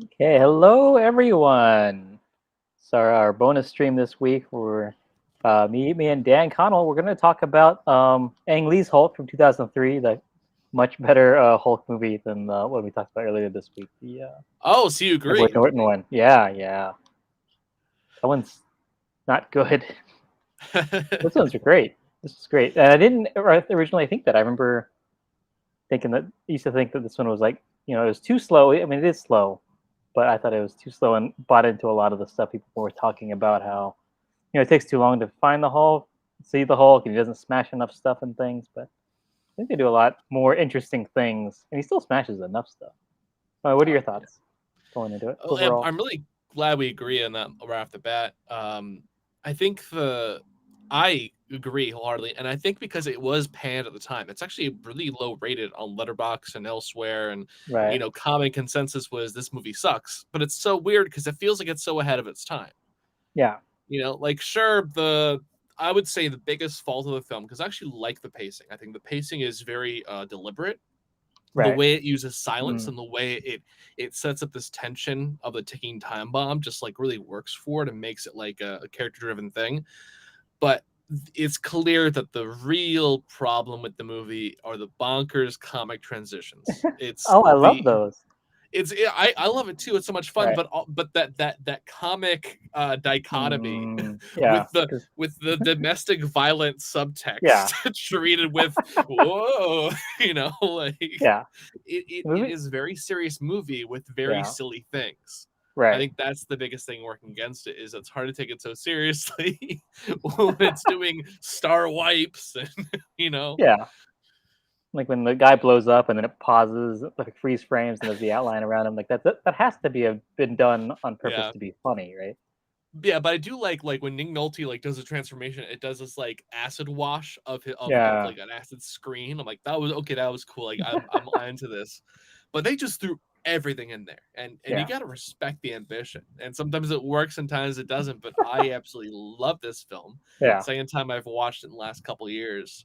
Okay, hello everyone. So our bonus stream this week, where me and Dan Connell, we're going to talk about Ang Lee's Hulk from 2003, the much better Hulk movie than what we talked about earlier this week, the Oh, so you Edward agree? Norton one. Yeah, that one's not good. Those ones are great. This is great, and I didn't originally think that. I remember thinking that used to think that this one was like, it was too slow. I mean, it is slow, but I thought it was too slow and bought into a lot of the stuff people were talking about. How it takes too long to find the Hulk, see the Hulk, and he doesn't smash enough stuff and things. But I think they do a lot more interesting things, and he still smashes enough stuff. What are Oh your yeah. thoughts going into it Well, overall? I'm really glad we agree on that right off the bat. I think I agree wholeheartedly, and I think because it was panned at the time, it's actually really low rated on Letterboxd and elsewhere, and Right. common consensus was this movie sucks. But it's so weird because it feels like it's so ahead of its time. Yeah. Like sure I would say the biggest fault of the film because I actually like the pacing. I think the pacing is very deliberate, the Right. way it uses silence Mm. and the way it sets up this tension of the ticking time bomb just like really works for it and makes it like a character driven thing. But it's clear that the real problem with the movie are the bonkers comic transitions. Oh, I love those. I love it too. It's so much fun, Right. but that comic dichotomy Yeah. with the Because with the domestic violence yeah. subtext treated with whoa, like Yeah. it Movie. is a very serious movie with very Yeah. silly things. I Right. think that's the biggest thing working against it is it's hard to take it so seriously when it's doing star wipes and Yeah. Like when the guy blows up and then it pauses, like freeze frames, and there's the outline around him. Like that has to be been done on purpose yeah. to be funny, right? Yeah, but I do like when Nick Nolte like does a transformation, it does this like acid wash of Yeah. like an acid screen. I'm like, that was okay, that was cool. Like I'm into this. But they just threw everything in there. And you Yeah. gotta respect the ambition. And sometimes it works, sometimes it doesn't. But I absolutely love this film. Yeah. Second time I've watched it in the last couple of years.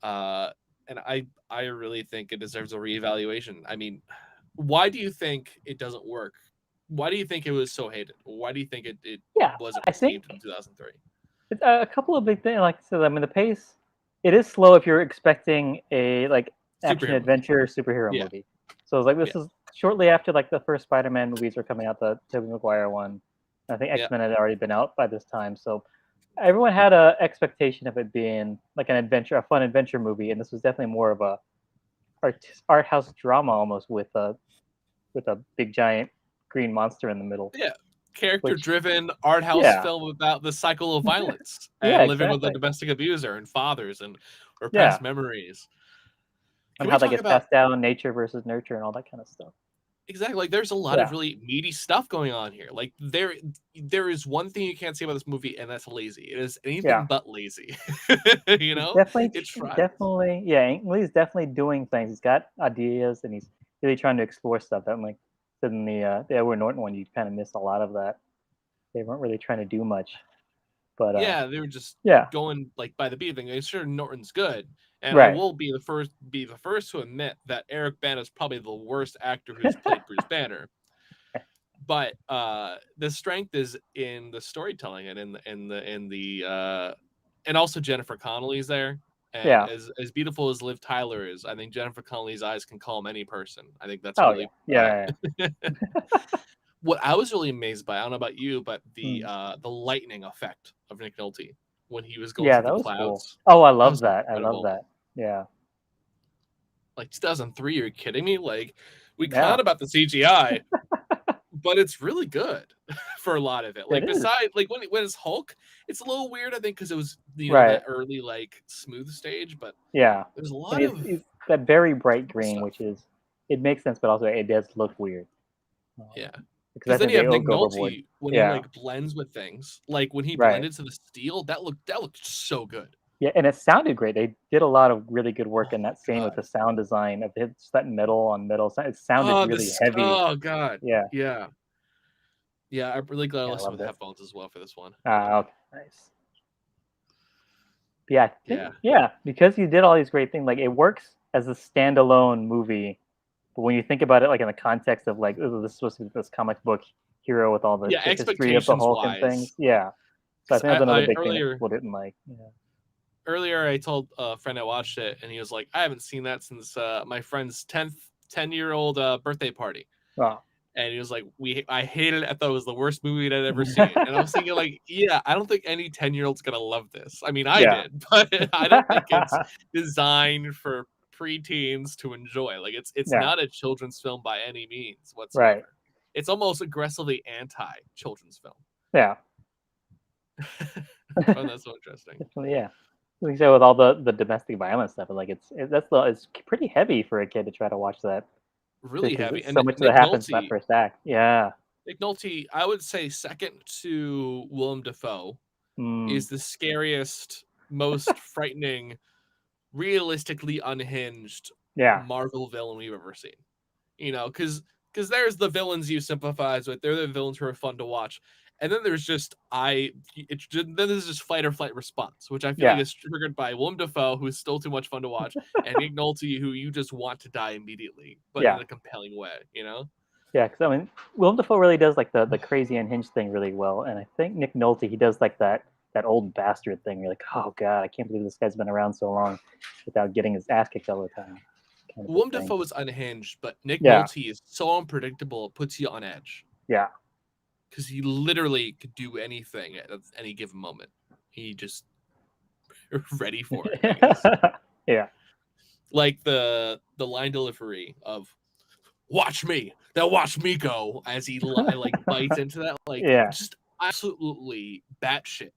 Uh and I really think it deserves a reevaluation. I mean, why do you think it doesn't work? Why do you think it was so hated? Why do you think it Yeah. wasn't I think received in 2003? it's a couple of big things. Like I said, I mean, the pace, it is slow if you're expecting a like action Superhero movie. adventure superhero Yeah, movie. So it's like yeah, this is shortly after like the first Spider-Man movies were coming out, the Tobey Maguire one. I think yeah. X-Men had already been out by this time, so everyone had a expectation of it being like an adventure, a fun adventure movie, and this was definitely more of a art house drama almost with a big giant green monster in the middle. Yeah. Character Which driven art house yeah, film about the cycle of violence yeah, and living with a exactly, domestic abuser and fathers and yeah, repressed memories. and Can how we that talk gets about passed down, nature versus nurture, and all that kind of stuff. exactly like there's a lot of Yeah, really meaty stuff going on here. Like there is one thing you can't say about this movie, and that's lazy. It is anything yeah. but lazy. He's definitely, It tries. definitely, yeah. Lee's definitely doing things. He's got ideas, and he's really trying to explore stuff. That like in the Edward Norton one, you kind of miss a lot of that. They weren't really trying to do much, but Yeah, they were just yeah, going like by the beat thing. Like, sure, Norton's good, and I right. will be the first to admit that Eric Bana is probably the worst actor who's played Bruce Banner. But the strength is in the storytelling and and also Jennifer Connelly's there. And Yeah. as beautiful as Liv Tyler is, I think Jennifer Connelly's eyes can calm any person. I think that's a Oh yeah, really yeah. what I was really amazed by. I don't know about you, but Mm. the lightning effect of Nick Nolte when he was going Yeah, through that the was cool. clouds, Oh, I that love was that. I love incredible. that. Yeah, Like 2003, are you kidding me? Like we yeah. con about the CGI, but it's really good for a lot of it. It Like is besides, like when it's Hulk, it's a little weird. I think because it was right. that early like smooth stage, but Yeah, there's a and lot it's, of it's that very bright cool green, stuff. which is it makes sense, but also it does look weird Yeah, because I because then think you they have Nick go overboard. Nolte when he Yeah, like blends with things. Like when he right. blended to the steel, that looked so good. Yeah, and it sounded great. They did a lot of really good work Oh in that my scene with god. the sound design of it, just that metal on metal. It sounded really heavy. Oh god. Yeah, Yeah. Yeah, I'm really glad I yeah, I listened loved with it. headphones as well for this one. Okay, nice. Yeah, I think Yeah. yeah, because you did all these great things. Like it works as a standalone movie, But when you think about it, like in the context of like, oh, this is supposed to be this comic book hero with all the Yeah, history of the expectations Hulk and wise. things, yeah. So I Because think that's another I big thing that earlier people didn't like. Yeah. earlier I told a friend I watched it, and he was like, I haven't seen that since my friend's 10-year-old birthday party. Oh. And he was like, I hated it. I thought it was the worst movie I'd ever seen. And I was thinking, like, yeah, I don't think any 10-year-old's gonna love this. I mean, I Yeah. did, but I don't think it's designed for preteens to enjoy. Like, it's Yeah. not a children's film by any means whatsoever. Right. It's almost aggressively anti-children's film. Yeah. I found that so interesting. Yeah. Like I said, with all the domestic violence stuff, like it's pretty heavy for a kid to try to watch that Really because heavy. so And much of that Nick happens in that Nolte, first act. Yeah. Nick Nolte, I would say second to Willem Dafoe, Mm. is the scariest, most frightening, realistically unhinged Yeah. Marvel villain we've ever seen. You know, because there's the villains you sympathize with, they're the villains who are fun to watch, and then there's just then there's just fight or flight response, which I feel like Yeah. is triggered by Willem Dafoe, who's still too much fun to watch, and Nick Nolte, who you just want to die immediately, but in Yeah. a compelling way. You know? Yeah. Because I mean, Willem Dafoe really does like the crazy unhinged thing really well, and I think Nick Nolte he does like that old bastard thing. You're like, oh god, I can't believe this guy's been around so long without getting his ass kicked all the time. Kind of Willem a thing. Dafoe is unhinged, but Nick Yeah. Nolte is so unpredictable, it puts you on edge. Yeah. Because he literally could do anything at any given moment. He just ready for it, I guess. Yeah. Like the line delivery of "Watch me, now watch me go" as he like bites into that, like Yeah. just absolutely batshit.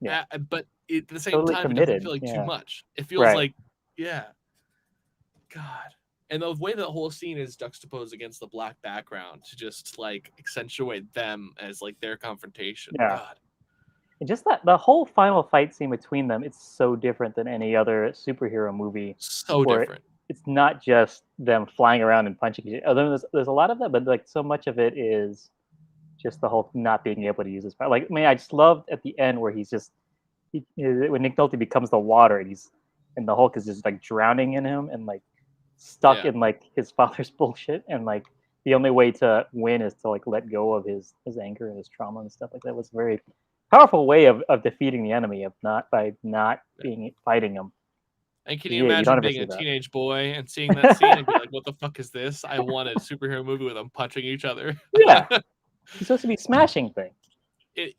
Yeah. But at the same Totally time, it doesn't committed. feel like too Yeah. much. It feels Right. like, yeah, God. And the way the whole scene is juxtaposed against the black background to just like accentuate them as like their confrontation. Yeah. God. And just that the whole final fight scene between them, it's so different than any other superhero movie So where different. it's not just them flying around and punching each other. There's a lot of that, but like so much of it is just the whole not being able to use his power. Like, I mean, I just loved at the end where when Nick Nolte becomes the water and the Hulk is just like drowning in him and like stuck Yeah. in like his father's bullshit and like the only way to win is to like let go of his anger and his trauma and stuff like that. It was a very powerful way of defeating the enemy of not being fighting him. And can you Yeah, you don't imagine ever being see a teenage boy and seeing that scene and be like, what the fuck is this? I want a superhero movie with them punching each other. Yeah, he's supposed to be smashing things.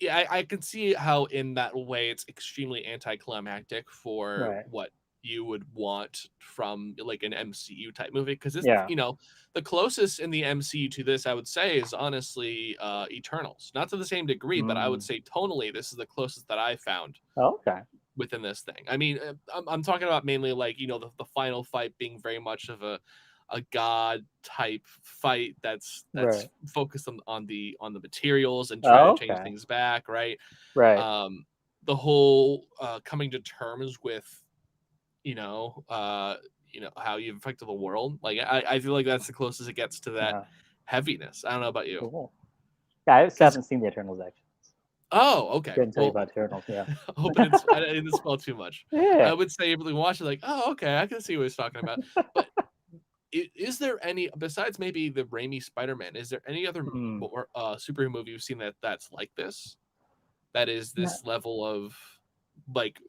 I can see how in that way it's extremely anticlimactic for Right. what you would want from like an MCU type movie, because it's Yeah. the closest in the MCU to this I would say is honestly Eternals, not to the same degree, but I would say tonally this is the closest that I found Oh, okay. within this thing. I mean, I'm talking about mainly like the final fight being very much of a god type fight that's Right. focused on the materials and trying Oh, to change okay. things back, right? Right. The whole coming to terms with how you've affected the world. Like I feel like that's the closest it gets to that Yeah. heaviness. I don't know about you. Cool. Yeah, I Because haven't seen the Eternals actually. oh, okay. Couldn't tell you Well, about Eternals. Yeah. hoping I didn't spoil too much. I Yeah. would say if you watch it, like, oh, okay, I can see what he's talking about. But is there any, besides maybe the Raimi Spider-Man, is there any other Hmm. superhero movie you've seen that's like this? That is this level of like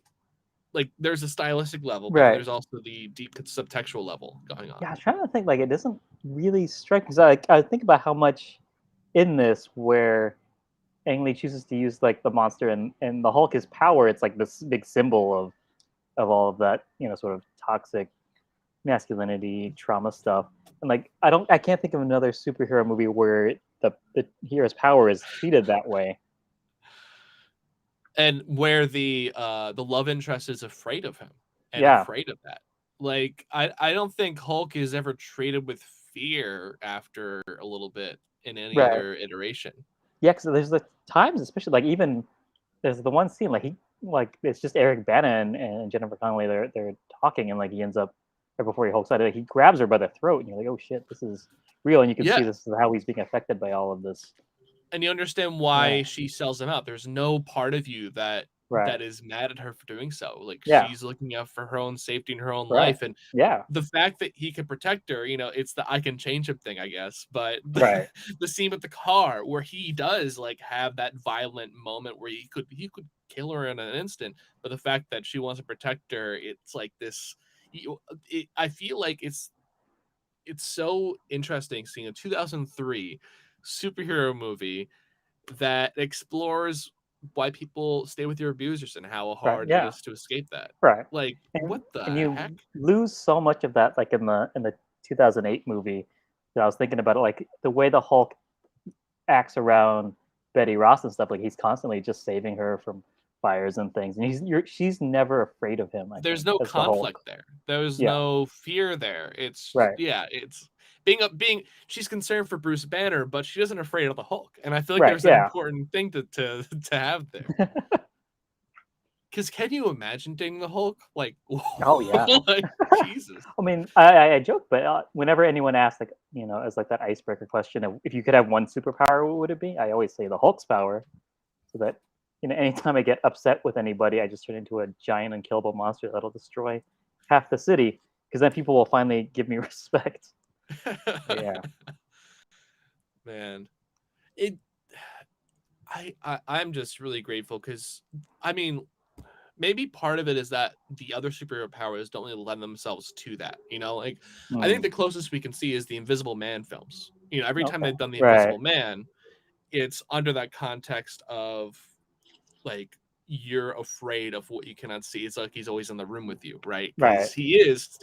there's a stylistic level, but then Right. there's also the deep subtextual level going on. Yeah, I'm trying to think. Like, it doesn't really strike me. 'Cause I think about how much in this where Ang Lee chooses to use like the monster and the Hulk is power. It's like this big symbol of all of that, sort of toxic masculinity, trauma stuff. And like, I can't think of another superhero movie where the hero's power is treated that way. And where the love interest is afraid of him and Yeah. afraid of that. Like I don't think Hulk is ever treated with fear after a little bit in any Right. other iteration. Yeah, because there's the times, especially like even there's the one scene like it's just Eric Bana and Jennifer Connelly. They're talking and like he ends up right before he hulks out. He grabs her by the throat and you're like, oh shit, this is real. And you can see this is how he's being affected by all of this. And you understand why she sells him out. There's no part of you that Right. that is mad at her for doing so. Like, Yeah. she's looking out for her own safety in her own Right. life, and Yeah. the fact that he can protect her, it's the I can change him thing, I guess. But Right. the scene with the car where he does like have that violent moment where he could kill her in an instant, but the fact that she wants to protect her, it's like this. I feel like it's so interesting seeing a 2003 superhero movie that explores why people stay with your abusers and how Right. hard it Yeah. is to escape that. Right. Like, And what the and heck? you lose so much of that, like in the 2008 movie. That I was thinking about it, like the way the Hulk acts around Betty Ross and stuff. Like he's constantly just saving her from fires and things, and she's never afraid of him. I There's think no as the conflict Hulk. there. There's Yeah. no fear there. It's Right. yeah, it's being she's concerned for Bruce Banner, but she isn't afraid of the Hulk. And I feel like Right. there's an Yeah. important thing to have there. Because can you imagine dating the Hulk? Like, Oh yeah. like Jesus. I mean, I joke, but whenever anyone asks, like, as like that icebreaker question of if you could have one superpower, what would it be? I always say the Hulk's power, so that anytime I get upset with anybody, I just turn into a giant unkillable monster that'll destroy half the city. Because then people will finally give me respect. But yeah, Man, it. I'm just really grateful because I mean, maybe part of it is that the other superhero powers don't really lend themselves to that. Like I think mm, the closest we can see is the Invisible Man films. Every time okay, they've done the right, Invisible Man, it's under that context of like you're afraid of what you cannot see. It's like he's always in the room with you, right? right, Because he is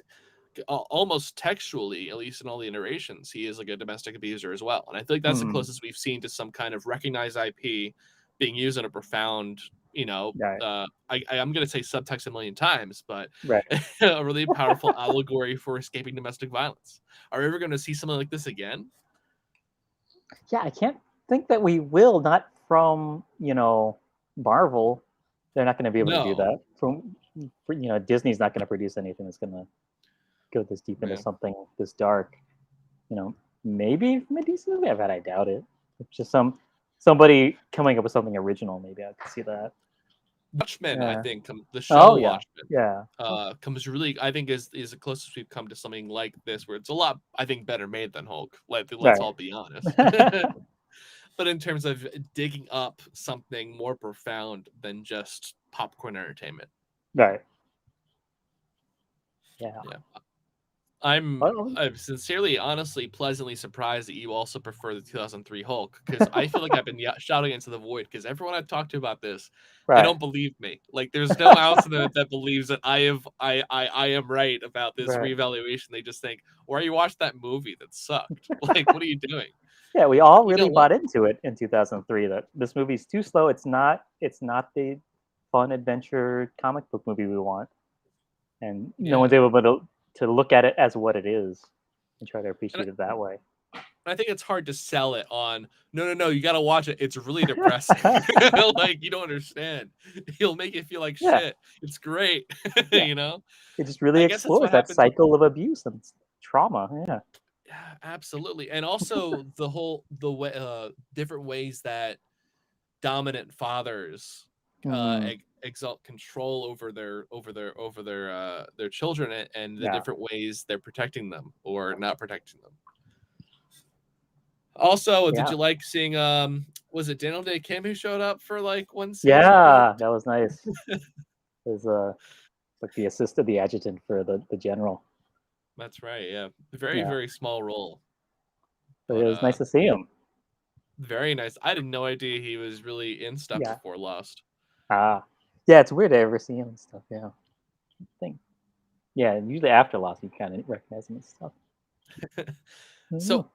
almost textually, at least in all the iterations, he is like a domestic abuser as well. And I feel like that's the mm, closest we've seen to some kind of recognized IP being used in a profound, right, I'm going to say subtext a million times, but right. a really powerful allegory for escaping domestic violence. Are we ever going to see something like this again? Yeah, I can't think that we will. Not from Marvel. They're not going to be able to do No, that. Disney's not going to produce anything that's going to go this deep into man. something this dark. You know, maybe from a DC movie, but I doubt it. It's just somebody coming up with something original. Maybe I could see that. Watchmen, I Yeah. think, the show Oh yeah. Watchmen, Yeah. comes really, I think, is the closest we've come to something like this, where it's a lot, I think, better made than Hulk. Let's Right. all be honest. But in terms of digging up something more profound than just popcorn entertainment, Right. Yeah. yeah, I'm Well, I'm sincerely, honestly, pleasantly surprised that you also prefer the 2003 Hulk because I feel like I've been shouting into the void because everyone I've talked to about this, they right. don't believe me. Like, there's no ounce of them that believes that I am right about this Right. reevaluation. They just think, "Why you watched that movie that sucked? Like, what are you doing?" Yeah, we all But you know really what? bought into it in 2003 that this movie's too slow. It's not the fun adventure comic book movie we want. And no one's Yeah. able to look at it as what it is and try to And appreciate it that way. I think it's hard to sell it on no, no, no, you got to watch it. It's really depressing. Like, you don't understand. He'll make you feel like Yeah, shit. It's great. yeah. you know, It just really I guess that's explores what that happens with cycle of abuse and trauma. Yeah. yeah, absolutely. And also the way different ways that dominant fathers Hmm. exalt control over their children and the Yeah. different ways they're protecting them or not protecting them. Also, did Yeah. you like seeing was it Daniel Day Kim who showed up for like one season of it? Yeah. That was nice. It was like the assistant, the adjutant for the general. That's right, yeah. Very, Yeah. very small role, But it but was nice to see him. very nice. I had no idea he was really in stuff Yeah. before Lost. Ah. Yeah, it's weird to ever see him and stuff. Yeah. I think. Yeah, usually after Lost, you kind of recognize him and stuff. I don't So know.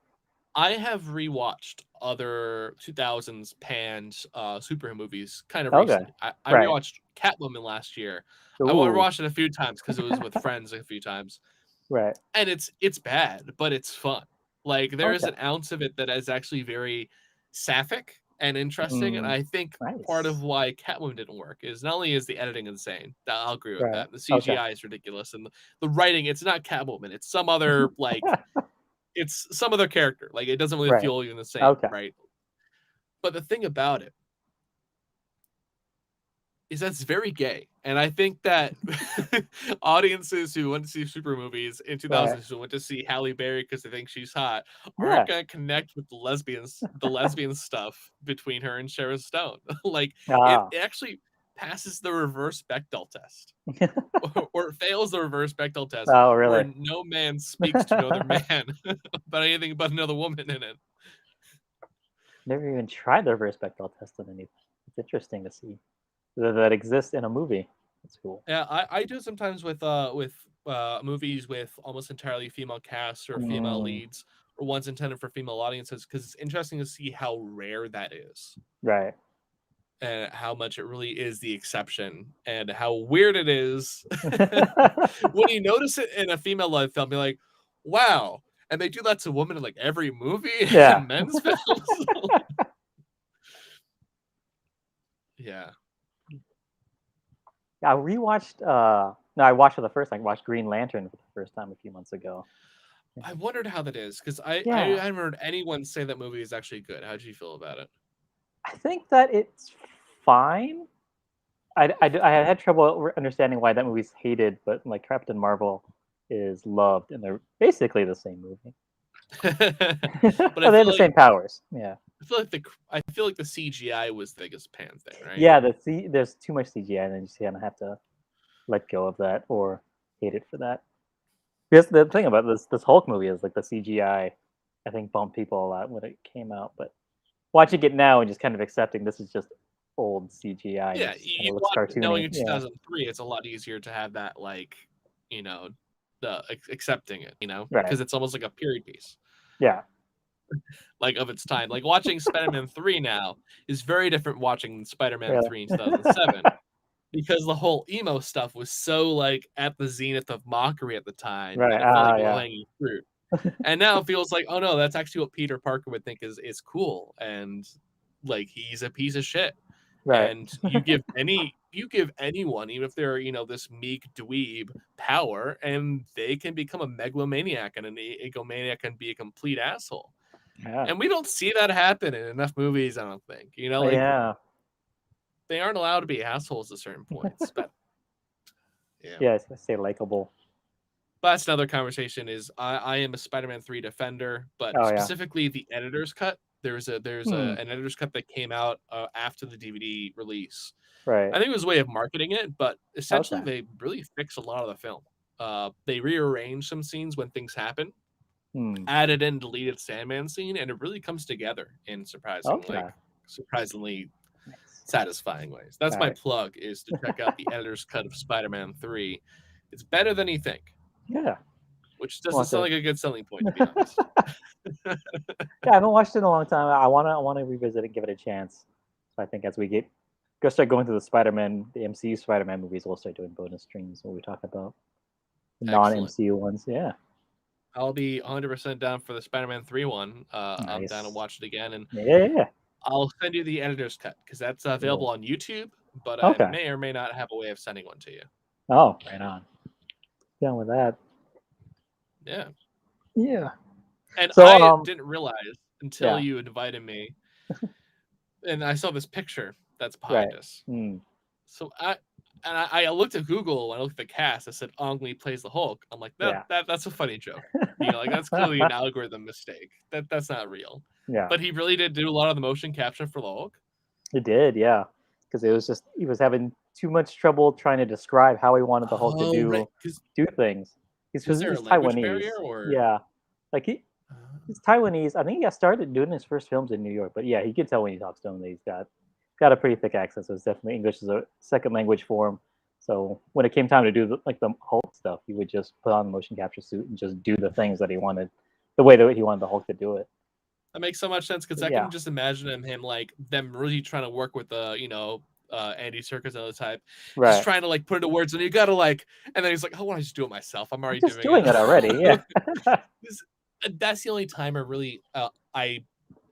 I have rewatched other 2000s panned superhero movies kind of Okay. recently. I Right. rewatched Catwoman last year. I Ooh. rewatched it a few times because it was with friends a few times. Right. And it's bad, but it's fun. Like, there is Okay. an ounce of it that is actually very sapphic and interesting, and Mm, I think part of nice. why Catwoman didn't work is not only is the editing insane, I'll agree with Right. that. The Okay. CGI is ridiculous, and the writing, it's not Catwoman, it's some other it's some other character. Like, it doesn't really Right. feel even the same, Okay. right? But the thing about it, is that's very gay. And I think that audiences who went to see super movies in Right. 2000s who went to see Halle Berry because they think she's hot aren't Yeah. going to connect with the lesbian stuff between her and Sharon Stone. Like Ah. it actually passes the reverse Bechdel test. Or it fails the reverse Bechdel test, Oh, where really? no man speaks to another man about anything but another woman in it. Never even tried the reverse Bechdel test on anything. It's interesting to see that exists in a movie. That's cool. Yeah, I do sometimes with movies with almost entirely female casts or female Mm, leads or ones intended for female audiences because it's interesting to see how rare that is right. and how much it really is the exception and how weird it is when you notice it in a female led film. You're like, wow, and they do that to women in like every movie Yeah. in men's films. Yeah. I rewatched. No, I watched for the first time. I watched Green Lantern for the first time a few months ago. I wondered how that is because I Yeah, haven't heard anyone say that movie is actually good. How did you feel about it? I think that it's fine. I had trouble understanding why that movie's hated, but like Captain Marvel is loved, and they're basically the same movie. But But they have the same powers. Yeah. I feel like the CGI was the biggest pan thing, right? Yeah. There's too much CGI, and then you just kind of have to let go of that or hate it for that. Because the thing about this Hulk movie is like the CGI, I think bumped people a lot when it came out, but watching it now and just kind of accepting this is just old CGI and it Yeah, just kind you of looks watch knowing cartoony. in Yeah, 2003, it's a lot easier to have that like, you know, accepting it, right. because it's almost like a period piece, Yeah, like of its time. Like watching Spider-Man 3 now is very different watching Spider-Man really. 3 in 2007 because the whole emo stuff was so like at the zenith of mockery at the time Right. that it felt like low Yeah. hanging fruit. And now it feels like, oh no, that's actually what Peter Parker would think is cool, and like he's a piece of shit. Right. And you give anyone, even if they're this meek dweeb, power, and they can become a megalomaniac and an egomaniac and be a complete asshole. Yeah. And we don't see that happen in enough movies, I don't think. Like Yeah. they aren't allowed to be assholes at certain points. But yeah. Yeah. I say likable. But that's another conversation. Is I am a Spider-Man 3 defender, but Oh yeah. specifically the editor's cut. Hmm. An editor's cut that came out after the DVD release. Right. I think it was a way of marketing it, but essentially Okay. they really fix a lot of the film. They rearrange some scenes when things happen, Hmm. added in deleted Sandman scene, and it really comes together in Okay. surprisingly Nice. satisfying ways. That's All my right. plug, is to check out the editor's cut of Spider-Man 3. It's better than you think, Yeah. which doesn't Want sound to? like a good selling point, to be honest. Yeah, I haven't watched it in a long time. I wanna revisit and give it a chance. So I think as we start going through the MCU Spider-Man movies, we'll start doing bonus streams where we talk about the Excellent. non-MCU ones. Yeah. I'll be 100% down for the Spider-Man 3 one. I'm down to Nice. watch it again, and Yeah. I'll send you the editor's cut because that's available Cool. on YouTube, but I Okay. may or may not have a way of sending one to you. Oh, right on. Down with that. Yeah. Yeah. And So I didn't realize until yeah. you invited me, and I saw this picture that's behind Right. us. Mm. So I looked at Google and I looked at the cast. I said Ong Lee plays the Hulk. I'm like, Yeah. that's a funny joke. Like that's clearly an algorithm mistake. That's not real. Yeah. But he really did do a lot of the motion capture for the Hulk. It did. Yeah. Because it was just he was having too much trouble trying to describe how he wanted the Hulk to Oh, right. do things. Is there a He's language barrier Taiwanese. or? Yeah. Like he's Taiwanese. I think he got started doing his first films in New York, but yeah, he could tell when he talks to him that he's got a pretty thick accent. So it's definitely English is a second language for him. So when it came time to do the Hulk stuff, he would just put on the motion capture suit and just do the things that he wanted, the way that he wanted the Hulk to do it. That makes so much sense because I Yeah. can just imagine him like them really trying to work with Andy Serkis and other type, just Right. trying to like put it to words, and you gotta like, and then he's like, I want to just do it myself. I'm I'm already just doing it. doing it already. Yeah. That's the only time I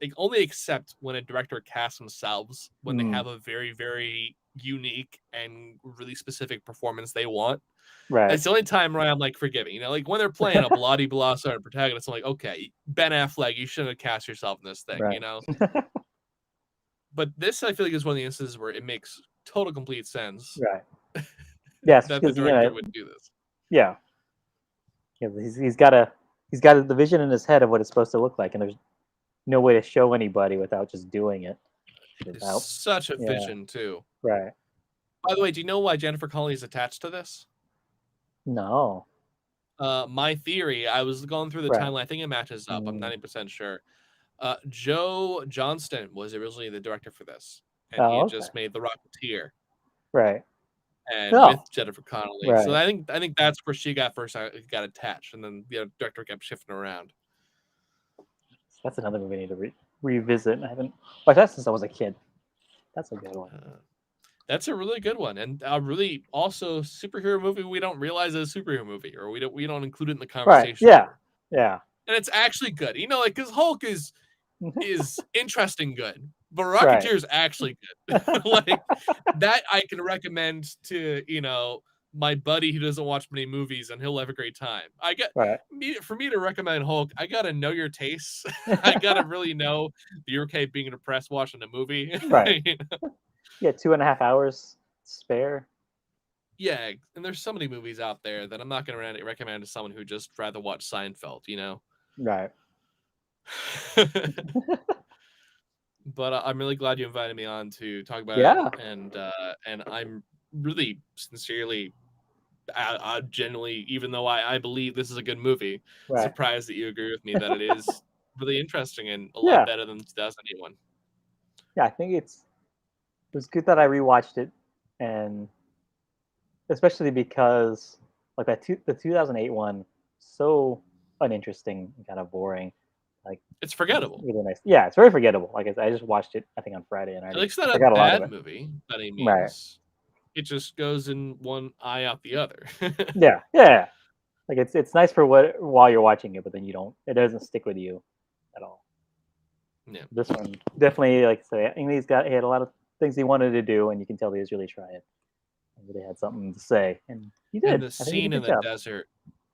like, only accept when a director casts themselves when they Mm, have a very very unique and really specific performance they want. right. It's the only time where I'm like forgiving, like when they're playing a bloody blah sort of protagonist. I'm like, okay, Ben Affleck, you shouldn't have cast yourself in this thing, Right. But this, I feel like, is one of the instances where it makes total complete sense Right. Yes, that the because director would do this. yeah, he's got the vision in his head of what it's supposed to look like, and there's no way to show anybody without just doing it. It's Without, such a yeah, vision too. right. By the way, do you know why Jennifer Connelly is attached to this? No, My theory, I was going through the right. timeline. I think it matches up. I'm Mm. 90% sure. Joe Johnston was originally the director for this, and he Oh, had okay. just made The Rocketeer Right. and Oh, with Jennifer Connelly. So right. I think that's where she got first got attached, and then the director kept shifting around. That's another movie I need to revisit. I haven't watched that since I was a kid. That's a good one. That's a really good one, and a really also superhero movie we don't realize is a superhero movie, or we don't include it in the Right. conversation Yeah. ever. Yeah. And it's actually good, like because Hulk is interesting good, but Right. Rocketeer is actually good. Like that I can recommend to my buddy who doesn't watch many movies, and he'll have a great time. Right. For me to recommend Hulk, I gotta know your tastes. I gotta really know that you're okay being depressed watching a movie. Right. You know? Yeah. 2.5 hours spare. Yeah, and there's so many movies out there that I'm not gonna recommend to someone who just rather watch Seinfeld. Right. But I'm really glad you invited me on to talk about it, Yeah. and I'm really sincerely, genuinely, even though I believe this is a good movie, Right. surprised that you agree with me that it is really interesting and a lot Yeah. better than 2001. Yeah. I think it was good that I rewatched it, and especially because like the 2008 one, so uninteresting and kind of boring. Like It's it was forgettable. really nice. Yeah, it's very forgettable. Like I just watched it I think on Friday and Like, it's not I a forgot a lot of bad it. movie by any Right. means. It just goes in one eye out the other. Yeah. Yeah. Like it's nice for what while you're watching it, but then it doesn't stick with you at all. Yeah. This one definitely, like I say, I think he had a lot of things he wanted to do, and you can tell he was really trying. He really had something to say, and he And did. the I think he did scene a in good the job. desert.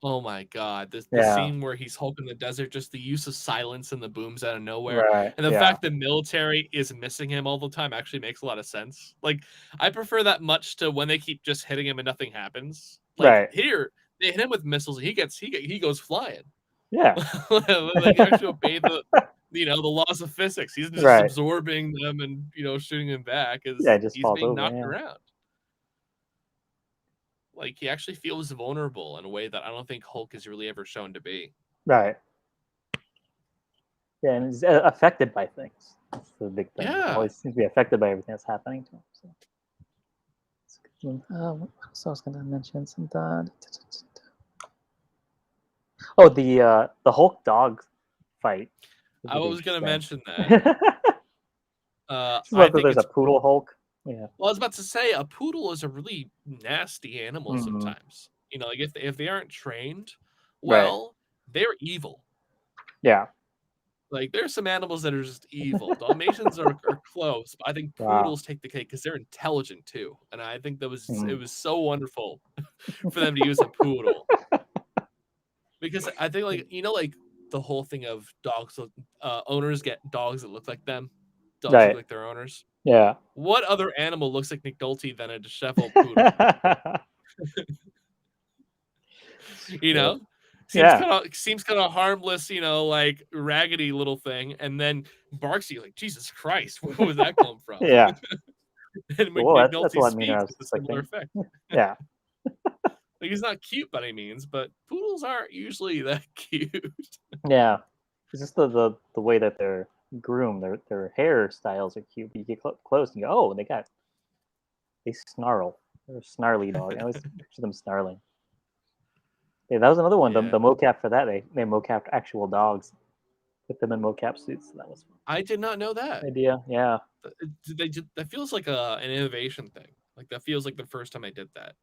Oh my god. The Yeah. scene where he's Hulk in the desert, just the use of silence and the booms out of nowhere. Right. And the Yeah. fact the military is missing him all the time actually makes a lot of sense. Like, I prefer that much to when they keep just hitting him and nothing happens. Like Right. here, they hit him with missiles and he goes flying. Yeah. Like actually obey the laws of physics. He's just Right. absorbing them and shooting them back Yeah. as It just he's falls being over. knocked Yeah. around. Like, he actually feels vulnerable in a way that I don't think Hulk is really ever shown to be. Right. Yeah, and he's affected by things. That's the big thing. He Yeah. always seems to be affected by everything that's happening to him. So. It's a good one. What else I was going to mention? Oh, the Hulk dog fight. I was going to mention that. Just I love that think there's a it's poodle Hulk. Yeah. well, I was about to say a poodle is a really nasty animal Mhm. sometimes. Like if they aren't trained Right. well, they're evil. Yeah. Like, there's some animals that are just evil. Dalmatians are close, but I think Wow. poodles take the cake because they're intelligent too. And I think it Mhm. was so wonderful for them to use a poodle. Because I think, like, like the whole thing of dogs, owners get dogs that look like them. Dogs look Right. like their owners. Yeah. What other animal looks like Nick Nolte than a disheveled poodle? True. Seems Yeah. kind of harmless, like raggedy little thing, and then barks at you like, Jesus Christ, where was that come from? Yeah. And when Well, Nick that's a Nolte lot meaner than I speaks, was it's a similar expecting. effect. Yeah. Like, he's not cute by any means, but poodles aren't usually that cute. Yeah. It's just the way that they're groomed. Their hairstyles are cute. But you get close and you go, oh, they snarl. They're a snarly dog. I always picture them snarling. Yeah, that was another one. Yeah. The mocap for that, they mocapped actual dogs, put them in mocap suits. So that was fun. I did not know that. Idea. Yeah. That feels like an innovation thing. Like, that feels like the first time I did that.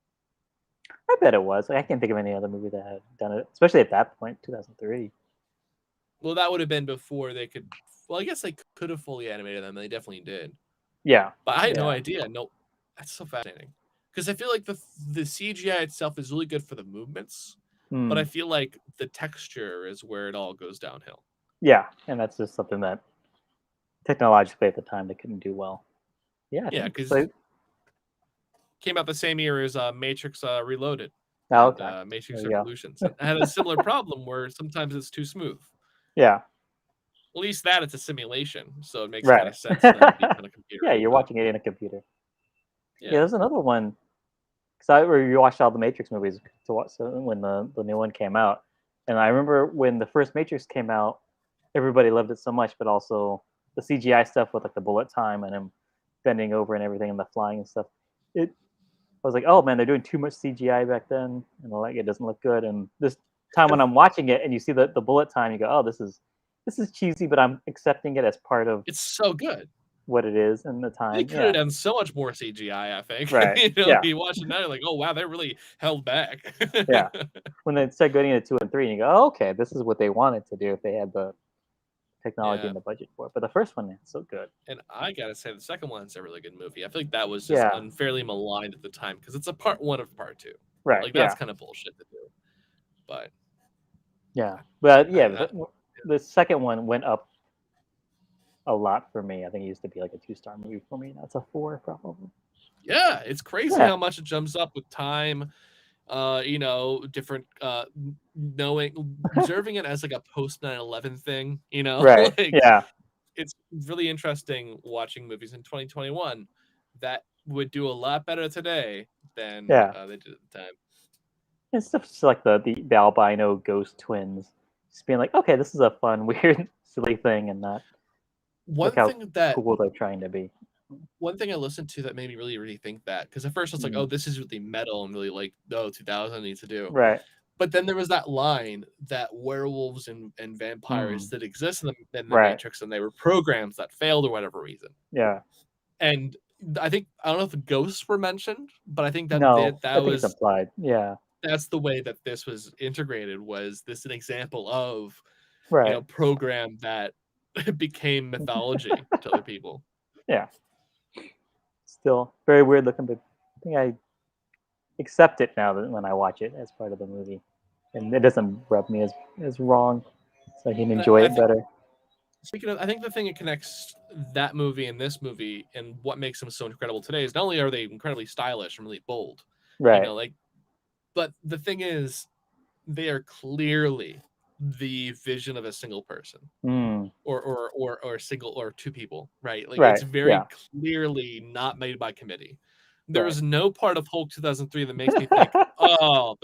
I bet it was. Like, I can't think of any other movie that had done it, especially at that point, 2003. Well, that would have been before they could. Well, I guess they could have fully animated them. And they definitely did. Yeah. But I had no Yeah. idea. No, that's so fascinating. Because I feel like the CGI itself is really good for the movements, but I Hmm. feel like the texture is where it all goes downhill. Yeah, and that's just something that technologically at the time they couldn't do well. Yeah. Yeah, because So came out the same year as Matrix Reloaded Oh, and okay. Matrix There you go. Revolutions. And it had a similar problem where sometimes it's too smooth. Yeah. At least that it's a simulation, so it makes kind Right. of sense for them to be on a computer. Yeah, you're But watching it in a computer. Yeah, yeah, there's another one because I rewatched all the Matrix movies to watch when the new one came out, and I remember when the first Matrix came out, everybody loved it so much, but also the CGI stuff with like the bullet time and him bending over and everything and the flying and stuff. It I was like, oh man, they're doing too much CGI back then, and like it doesn't look good. And this time when I'm watching it and you see the bullet time, you go, oh, this is cheesy, but I'm accepting it as part of it's so good. what it is in the They time. could have Yeah, done so much more CGI, I think. right. You know, Yeah, you watch it now, you're like, oh wow, they really held back. yeah. When they start going into 2 and 3, and you go, oh, okay, this is what they wanted to do if they had the technology Yeah. and the budget for it. But the first one, man, so good. And I gotta say, the second one's a really good movie. I feel like that was just Yeah, unfairly maligned at the time because it's a part one of part two. right. Like that's Yeah, kind of bullshit to do. But yeah. But yeah, I the second one went up a lot for me. I think it used to be like a 2-star movie for me. Now it's a 4 probably. yeah, it's crazy Yeah, how much it jumps up with time. You know, different knowing observing it as like a post 9/11 thing, you know, right. like Yeah, it's really interesting watching movies in 2021 that would do a lot better today than yeah. they did at the time. And stuff just like the albino ghost twins, just being like, okay, this is a fun, weird, silly thing, and not look One how thing that cool they're trying to be. one thing I listened to that made me really rethink that because at first I was like, Mm, oh, this is really metal and really like, oh, 2000 needs to do. right. But then there was that line that werewolves and vampires Mm, that exist in the right. Matrix and they were programs that failed or whatever reason. Yeah. And I think I don't know if the ghosts were mentioned, but I think that No, I that think it's was implied. Yeah. that's the way that this was integrated. Was this an example of Right. program that became mythology to other people? Yeah. Still very weird looking, but I think I accept it now that when I watch it as part of the movie, and it doesn't rub me as wrong, so I can And enjoy I it think better. speaking of, I think the thing that connects that movie and this movie and what makes them so incredible today is not only are they incredibly stylish and really bold, Right. like, but the thing is, they are clearly the vision of a single person Mm, or a single or two people, right? Like it's right. very Yeah. clearly not made by committee. There Right. is no part of Hulk 2003 that makes me think, oh,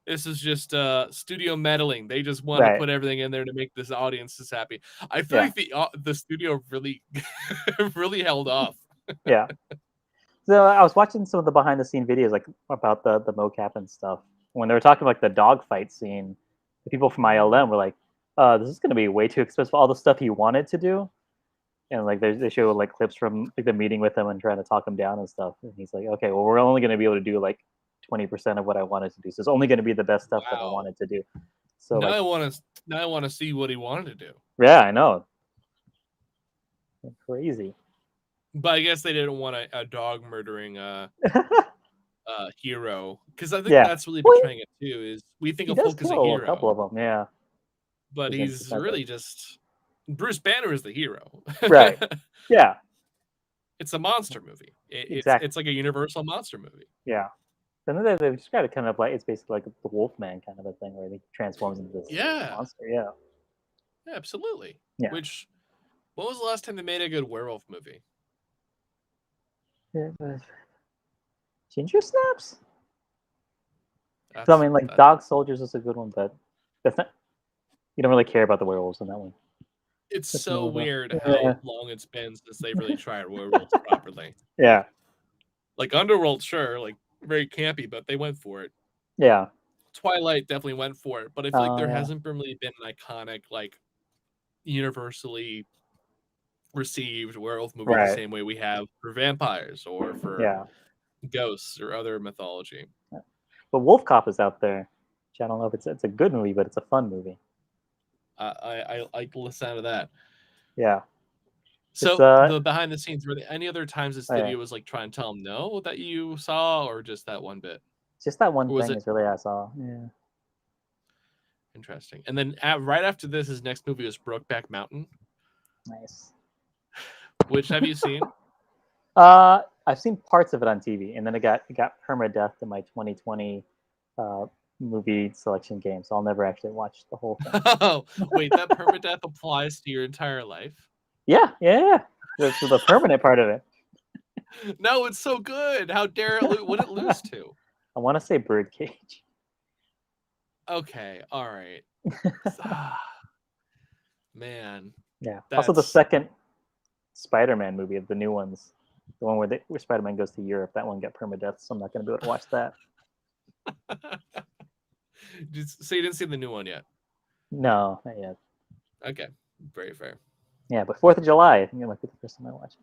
this is just studio meddling. They just want to Right. put everything in there to make this audience just happy. I feel Yeah. like the studio really really held off. Yeah. So I was watching some of the behind the scene videos like about the mocap and stuff. When they were talking like the dogfight scene, the people from ILM were like, this is gonna be way too expensive for all the stuff he wanted to do. And like they show like clips from like the meeting with him and trying to talk him down and stuff. And he's like, okay, well we're only gonna be able to do like 20% of what I wanted to do. So it's only gonna be the best stuff that I Wow. wanted to do. So like Now I want to see what he wanted to do. yeah, I know. Crazy. But I guess they didn't want a dog murdering hero because I think Yeah. that's really Well, portraying it too. Is we think he of does Hulk as a kill a couple hero, of them, yeah. but He's he's indefensive. really just Bruce Banner is the hero. Right. Yeah, It's a monster movie. It's exactly. like a universal monster movie. Yeah. And then they've described it kind of like it's basically like the Wolfman kind of a thing where he transforms into this Yeah, monster. Yeah. yeah, absolutely. Yeah. Which when was the last time they made a good werewolf movie? Yeah. Ginger Snaps? So I That's mean like that. Dog Soldiers is a good one, but that's not you don't really care about the werewolves in that one. It's It's so more of a weird yeah. how long it's been since they've really tried werewolves properly. Yeah. Like Underworld, sure, like very campy, but they went for it. Yeah. Twilight definitely went for it, but I feel like there Yeah. hasn't really been an iconic, like universally received werewolf movie the Right. same way we have for vampires or for Yeah. ghosts or other mythology. Yeah. But Wolf Cop is out there. Which I don't know if it's a good movie, but it's a fun movie. I like to listen to that. Yeah. It's So the behind the scenes, were there any other times the oh, yeah. studio was like trying to tell them no that you saw, or just that one bit? Just that one Or was thing it is really I saw. Yeah. interesting? And then right after this, his next movie was Brokeback Mountain, Nice. which have you seen? I've seen parts of it on TV, and then it got permadeath in my 2020 uh, movie selection game, so I'll never actually watch the whole thing. Oh, wait, that permadeath applies to your entire life? Yeah, yeah, yeah. That's the permanent part of it. No, it's so good. How dare it would it lose to? I want to say Birdcage. Okay, all right. Man, Yeah. Also, the that's second Spider-Man movie of the new ones, the one where Spider-Man goes to Europe, that one got permadeath, so I'm not going to be able to watch that. So you didn't see the new one yet? No, not yet. Okay, very fair. Yeah, but 4th of July, I think it might be the first time I watch it.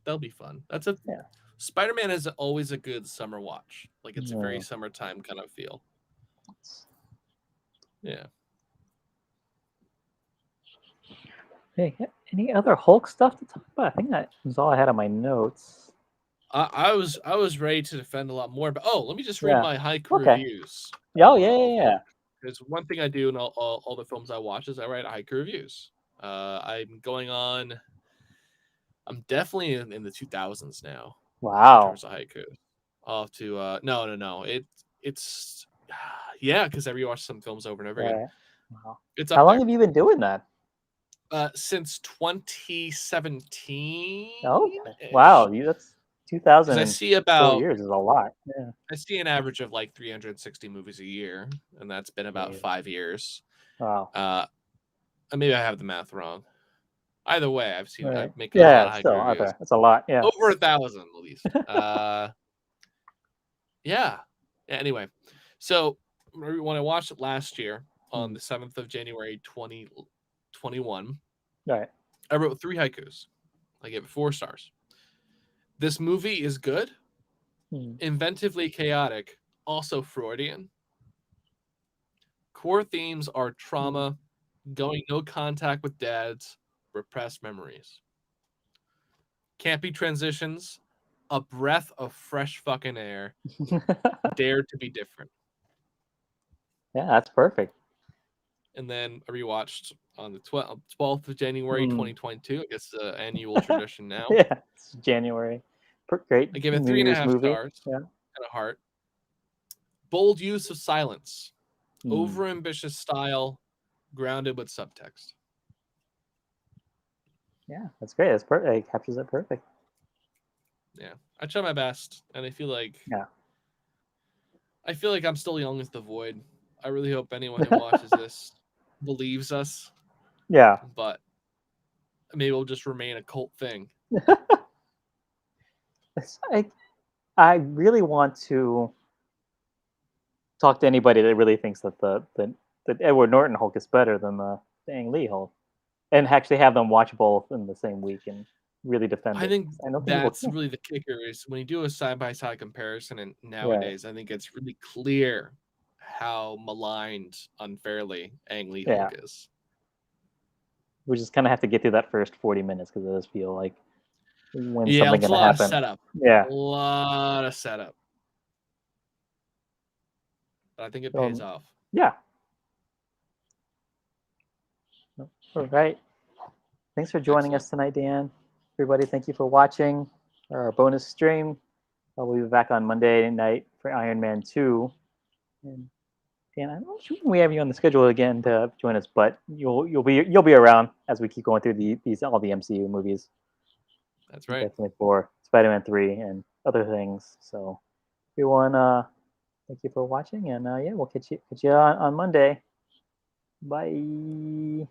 That'll be fun. That's a Yeah. Spider-Man is always a good summer watch. Like it's a very Yeah. summertime kind of feel. Yeah. Hey, any other Hulk stuff to talk about? I think that was all I had on my notes. I was ready to defend a lot more, but let me just read Yeah. my haiku Okay. reviews. Oh, yeah. Because one thing I do in all the films I watch is I write haiku reviews. I'm going on. I'm definitely in the 2000s now in Wow. terms of haiku. I'll have to no. It's yeah, because I rewatch some films over and over again. Right. Wow. It's How up long there. have you been doing that? Since 2017. Okay. Wow, that's Because I 2004 see about years is a lot. Yeah. I see an average of like 360 movies a year, and that's been about Yeah. 5 years. Wow. Maybe I have the math wrong. Either way, Right. I'm making a lot of Still haiku out reviews. there. That's a lot. Yeah. Over 1,000 at least. Yeah. Anyway, so when I watched it last year on the 7th of January 2021, Right. I wrote 3 haikus. I gave it 4 stars. This movie is good, inventively chaotic, also Freudian. Core themes are trauma, going no contact with dads, repressed memories. Campy transitions, a breath of fresh fucking air, dare to be different. Yeah, that's perfect. And then I rewatched on the 12th of January 2022. I guess the annual tradition now. Yeah, it's January. Great. I give it New 3.5 Year's movie. stars Yeah. and a heart. Bold use of silence, overambitious style, grounded with subtext. Yeah, that's great. That's perfect. It captures it perfect. Yeah, I try my best, and I feel like I'm still young as the void. I really hope anyone who watches this believes us. Yeah, but maybe it'll just remain a cult thing. I really want to talk to anybody that really thinks that the Edward Norton Hulk is better than the Ang Lee Hulk, and actually have them watch both in the same week and really defend it. I think I don't that's really the kicker is when you do a side-by-side comparison, and nowadays I think it's really clear how maligned unfairly Ang Lee Hulk is. We just kind of have to get through that first 40 minutes because it does feel like when something's going to happen. Setup. Yeah, a lot of setup. But I think it pays off. Yeah. All right. Thanks for joining us tonight, Dan. Everybody, thank you for watching our bonus stream. We'll be back on Monday night for Iron Man 2. And Dan, I'm not sure when we have you on the schedule again to join us, but you'll be around as we keep going through all the MCU movies. That's right. Definitely for Spider-Man 3 and other things. So everyone, thank you for watching, and we'll catch you on Monday. Bye.